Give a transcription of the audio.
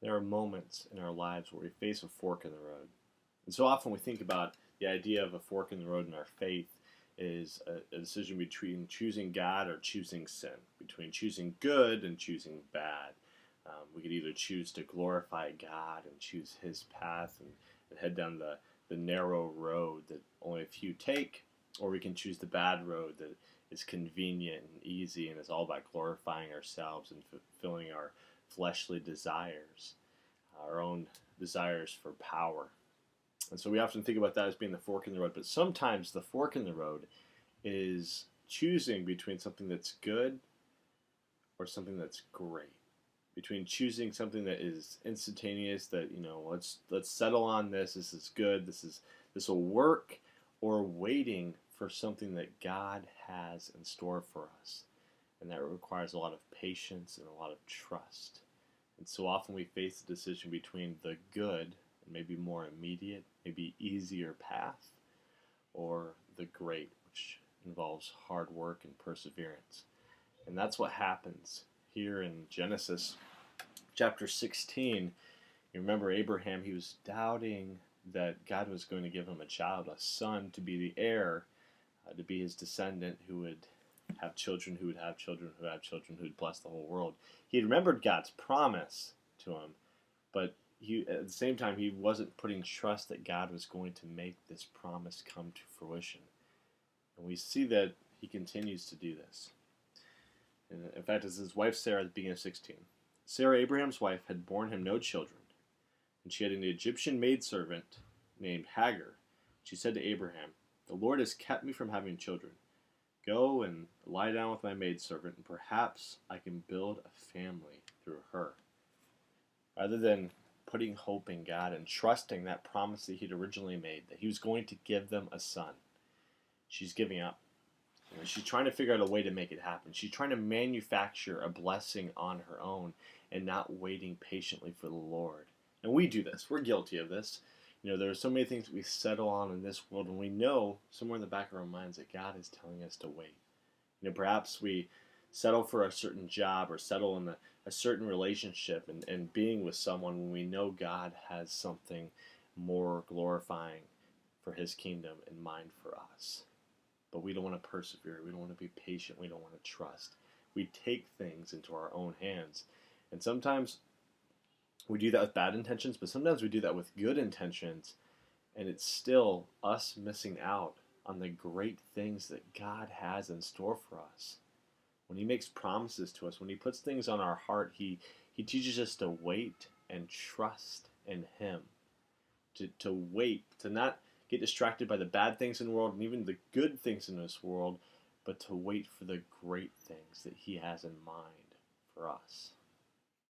There are moments in our lives where we face a fork in the road. And so often we think about the idea of a fork in the road in our faith is a decision between choosing God or choosing sin, between choosing good and choosing bad. We could either choose to glorify God and choose His path and head down the narrow road that only a few take, or we can choose the bad road that is convenient and easy and is all about glorifying ourselves and fulfilling our fleshly desires, our own desires for power. And so we often think about that as being the fork in the road, but sometimes the fork in the road is choosing between something that's good or something that's great. Between choosing something that is instantaneous, that let's settle on this. This is good. This will work, or waiting for something that God has in store for us, and that requires a lot of patience and a lot of trust. And so often we face the decision between the good and maybe more immediate, maybe easier path, or the great, which involves hard work and perseverance. And that's what happens here in Genesis chapter 16. You remember Abraham, he was doubting that God was going to give him a child, a son, to be the heir, to be his descendant who would have children who would have children who would have children who would bless the whole world. He had remembered God's promise to him, but at the same time, he wasn't putting trust that God was going to make this promise come to fruition. And we see that he continues to do this. And in fact, it's his wife Sarah at the beginning of 16. Sarah, Abraham's wife, had borne him no children, and she had an Egyptian maidservant named Hagar. She said to Abraham, "The Lord has kept me from having children. Go and lie down with my maidservant, and perhaps I can build a family through her." Rather than putting hope in God and trusting that promise that he'd originally made, that he was going to give them a son, she's giving up. She's trying to figure out a way to make it happen. She's trying to manufacture a blessing on her own and not waiting patiently for the Lord. And we do this. We're guilty of this. There are so many things that we settle on in this world, and we know somewhere in the back of our minds that God is telling us to wait. Perhaps we settle for a certain job or settle in a certain relationship and being with someone when we know God has something more glorifying for His kingdom in mind for us. But we don't want to persevere. We don't want to be patient. We don't want to trust. We take things into our own hands. And sometimes we do that with bad intentions, but sometimes we do that with good intentions, and it's still us missing out on the great things that God has in store for us. When He makes promises to us, when He puts things on our heart, He teaches us to wait and trust in Him. To wait, to not get distracted by the bad things in the world and even the good things in this world, but to wait for the great things that He has in mind for us.